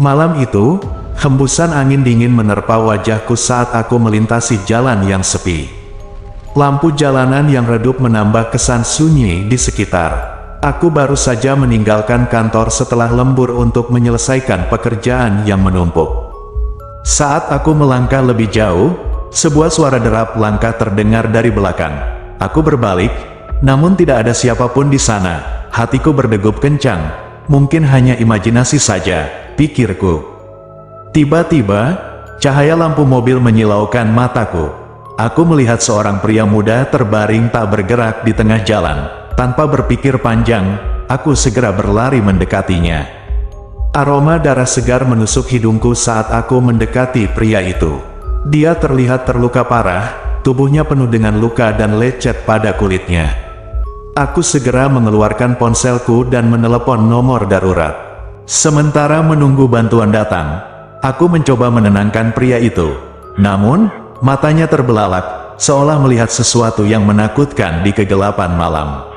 Malam itu, hembusan angin dingin menerpa wajahku saat aku melintasi jalan yang sepi. Lampu jalanan yang redup menambah kesan sunyi di sekitar. Aku baru saja meninggalkan kantor setelah lembur untuk menyelesaikan pekerjaan yang menumpuk. Saat aku melangkah lebih jauh, sebuah suara derap langkah terdengar dari belakang. Aku berbalik, namun tidak ada siapapun di sana. Hatiku berdegup kencang. Mungkin hanya imajinasi saja, pikirku. Tiba-tiba, cahaya lampu mobil menyilaukan mataku. Aku melihat seorang pria muda terbaring tak bergerak di tengah jalan. Tanpa berpikir panjang, aku segera berlari mendekatinya. Aroma darah segar menusuk hidungku saat aku mendekati pria itu. Dia terlihat terluka parah, tubuhnya penuh dengan luka dan lecet pada kulitnya. Aku segera mengeluarkan ponselku dan menelepon nomor darurat. Sementara menunggu bantuan datang, aku mencoba menenangkan pria itu. Namun, matanya terbelalak, seolah melihat sesuatu yang menakutkan di kegelapan malam.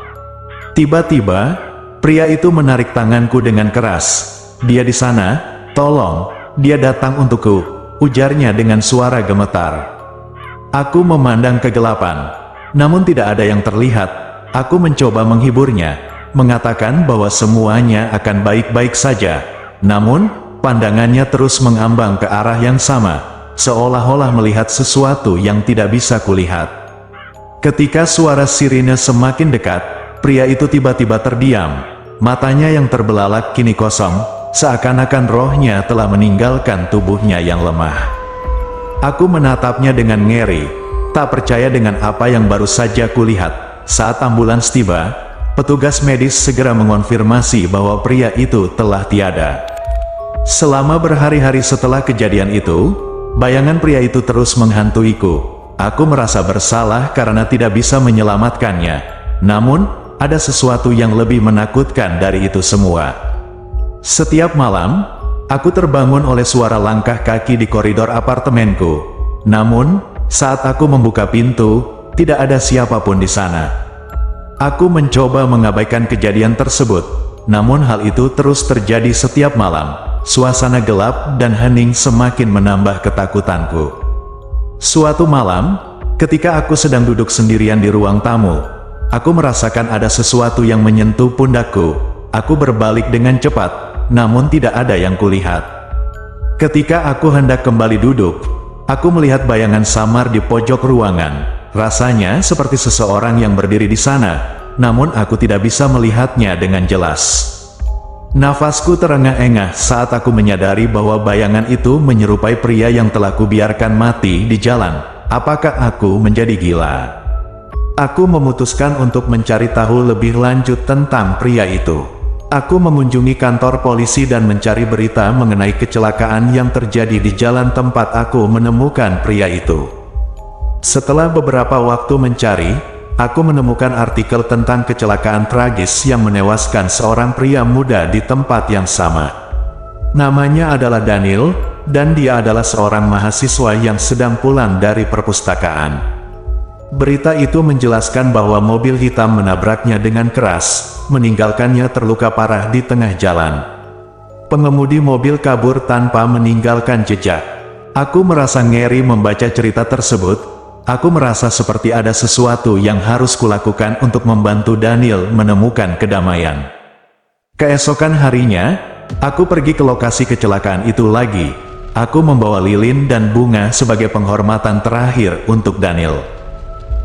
Tiba-tiba, pria itu menarik tanganku dengan keras. "Dia di sana, tolong, dia datang untukku," ujarnya dengan suara gemetar. Aku memandang kegelapan, namun tidak ada yang terlihat. Aku mencoba menghiburnya, mengatakan bahwa semuanya akan baik-baik saja. Namun, pandangannya terus mengambang ke arah yang sama, seolah-olah melihat sesuatu yang tidak bisa kulihat. Ketika suara sirine semakin dekat, pria itu tiba-tiba terdiam. Matanya yang terbelalak kini kosong, seakan-akan rohnya telah meninggalkan tubuhnya yang lemah. Aku menatapnya dengan ngeri, tak percaya dengan apa yang baru saja kulihat. Saat ambulans tiba, petugas medis segera mengonfirmasi bahwa pria itu telah tiada. Selama berhari-hari setelah kejadian itu, bayangan pria itu terus menghantuiku. Aku merasa bersalah karena tidak bisa menyelamatkannya. Namun, ada sesuatu yang lebih menakutkan dari itu semua. Setiap malam, aku terbangun oleh suara langkah kaki di koridor apartemenku. Namun, saat aku membuka pintu, tidak ada siapapun di sana. Aku mencoba mengabaikan kejadian tersebut, namun hal itu terus terjadi setiap malam. Suasana gelap dan hening semakin menambah ketakutanku. Suatu malam, ketika aku sedang duduk sendirian di ruang tamu, aku merasakan ada sesuatu yang menyentuh pundakku. Aku berbalik dengan cepat, namun tidak ada yang kulihat. Ketika aku hendak kembali duduk, aku melihat bayangan samar di pojok ruangan. Rasanya seperti seseorang yang berdiri di sana, namun aku tidak bisa melihatnya dengan jelas. Nafasku terengah-engah saat aku menyadari bahwa bayangan itu menyerupai pria yang telah kubiarkan mati di jalan. Apakah aku menjadi gila? Aku memutuskan untuk mencari tahu lebih lanjut tentang pria itu. Aku mengunjungi kantor polisi dan mencari berita mengenai kecelakaan yang terjadi di jalan tempat aku menemukan pria itu. Setelah beberapa waktu mencari, aku menemukan artikel tentang kecelakaan tragis yang menewaskan seorang pria muda di tempat yang sama. Namanya adalah Daniel, dan dia adalah seorang mahasiswa yang sedang pulang dari perpustakaan. Berita itu menjelaskan bahwa mobil hitam menabraknya dengan keras, meninggalkannya terluka parah di tengah jalan. Pengemudi mobil kabur tanpa meninggalkan jejak. Aku merasa ngeri membaca cerita tersebut. Aku merasa seperti ada sesuatu yang harus kulakukan untuk membantu Daniel menemukan kedamaian. Keesokan harinya, aku pergi ke lokasi kecelakaan itu lagi. Aku membawa lilin dan bunga sebagai penghormatan terakhir untuk Daniel.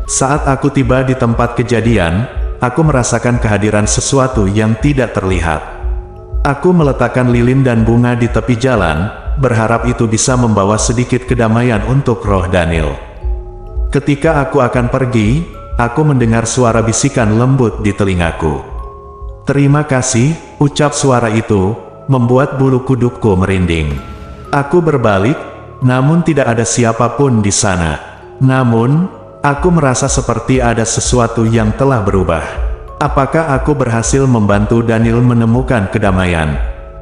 Saat aku tiba di tempat kejadian, aku merasakan kehadiran sesuatu yang tidak terlihat. Aku meletakkan lilin dan bunga di tepi jalan, berharap itu bisa membawa sedikit kedamaian untuk roh Daniel. Ketika aku akan pergi, aku mendengar suara bisikan lembut di telingaku. "Terima kasih," ucap suara itu, membuat bulu kudukku merinding. Aku berbalik, namun tidak ada siapapun di sana. Namun, aku merasa seperti ada sesuatu yang telah berubah. Apakah aku berhasil membantu Daniel menemukan kedamaian?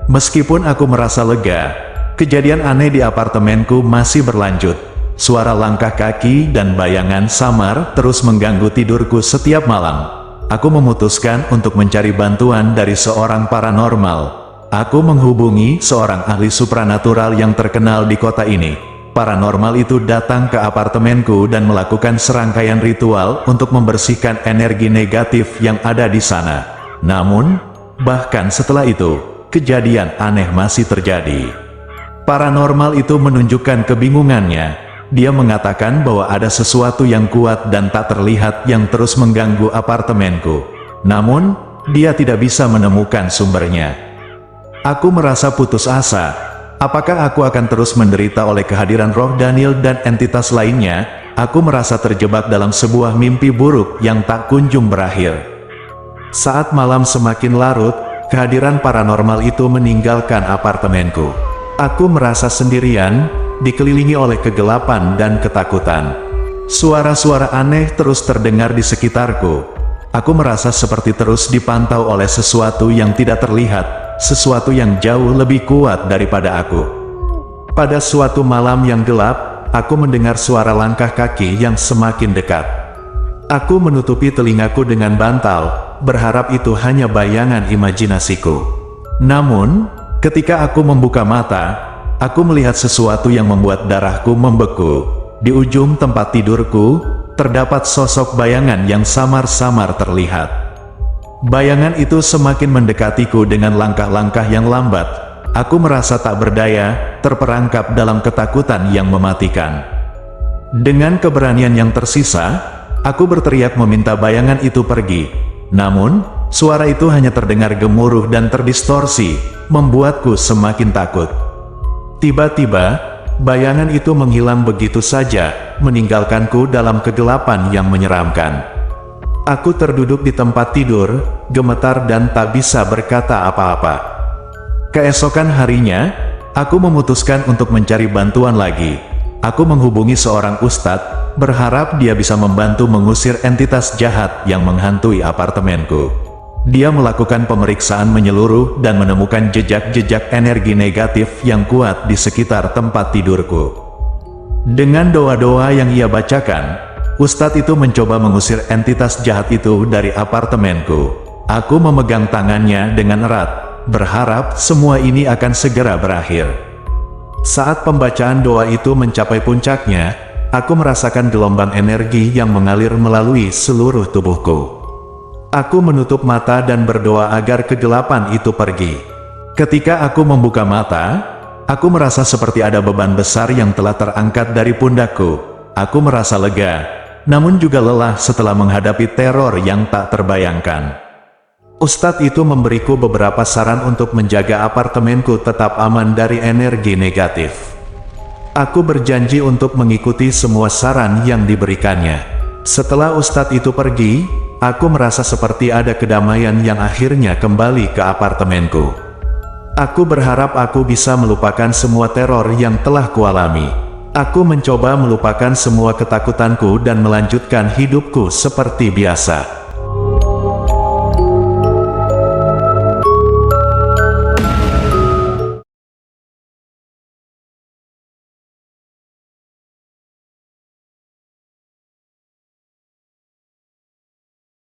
Meskipun aku merasa lega, kejadian aneh di apartemenku masih berlanjut. Suara langkah kaki dan bayangan samar terus mengganggu tidurku setiap malam. Aku memutuskan untuk mencari bantuan dari seorang paranormal. Aku menghubungi seorang ahli supranatural yang terkenal di kota ini. Paranormal itu datang ke apartemenku dan melakukan serangkaian ritual untuk membersihkan energi negatif yang ada di sana. Namun, bahkan setelah itu, kejadian aneh masih terjadi. Paranormal itu menunjukkan kebingungannya. Dia mengatakan bahwa ada sesuatu yang kuat dan tak terlihat yang terus mengganggu apartemenku. Namun, dia tidak bisa menemukan sumbernya. Aku merasa putus asa. Apakah aku akan terus menderita oleh kehadiran roh Daniel dan entitas lainnya? Aku merasa terjebak dalam sebuah mimpi buruk yang tak kunjung berakhir. Saat malam semakin larut, kehadiran paranormal itu meninggalkan apartemenku. Aku merasa sendirian, dikelilingi oleh kegelapan dan ketakutan. Suara-suara aneh terus terdengar di sekitarku. Aku merasa seperti terus dipantau oleh sesuatu yang tidak terlihat, sesuatu yang jauh lebih kuat daripada aku. Pada suatu malam yang gelap, aku mendengar suara langkah kaki yang semakin dekat. Aku menutupi telingaku dengan bantal, berharap itu hanya bayangan imajinasiku. Namun, ketika aku membuka mata, aku melihat sesuatu yang membuat darahku membeku. Di ujung tempat tidurku, terdapat sosok bayangan yang samar-samar terlihat. Bayangan itu semakin mendekatiku dengan langkah-langkah yang lambat. Aku merasa tak berdaya, terperangkap dalam ketakutan yang mematikan. Dengan keberanian yang tersisa, aku berteriak meminta bayangan itu pergi. Namun, suara itu hanya terdengar gemuruh dan terdistorsi, membuatku semakin takut. Tiba-tiba, bayangan itu menghilang begitu saja, meninggalkanku dalam kegelapan yang menyeramkan. Aku terduduk di tempat tidur, gemetar dan tak bisa berkata apa-apa. Keesokan harinya, aku memutuskan untuk mencari bantuan lagi. Aku menghubungi seorang ustadz, berharap dia bisa membantu mengusir entitas jahat yang menghantui apartemenku. Dia melakukan pemeriksaan menyeluruh dan menemukan jejak-jejak energi negatif yang kuat di sekitar tempat tidurku. Dengan doa-doa yang ia bacakan, ustadz itu mencoba mengusir entitas jahat itu dari apartemenku. Aku memegang tangannya dengan erat, berharap semua ini akan segera berakhir. Saat pembacaan doa itu mencapai puncaknya, aku merasakan gelombang energi yang mengalir melalui seluruh tubuhku. Aku menutup mata dan berdoa agar kegelapan itu pergi. Ketika aku membuka mata, aku merasa seperti ada beban besar yang telah terangkat dari pundakku. Aku merasa lega, namun juga lelah setelah menghadapi teror yang tak terbayangkan. Ustadz itu memberiku beberapa saran untuk menjaga apartemenku tetap aman dari energi negatif. Aku berjanji untuk mengikuti semua saran yang diberikannya. Setelah ustadz itu pergi, aku merasa seperti ada kedamaian yang akhirnya kembali ke apartemenku. Aku berharap aku bisa melupakan semua teror yang telah kualami. Aku mencoba melupakan semua ketakutanku dan melanjutkan hidupku seperti biasa.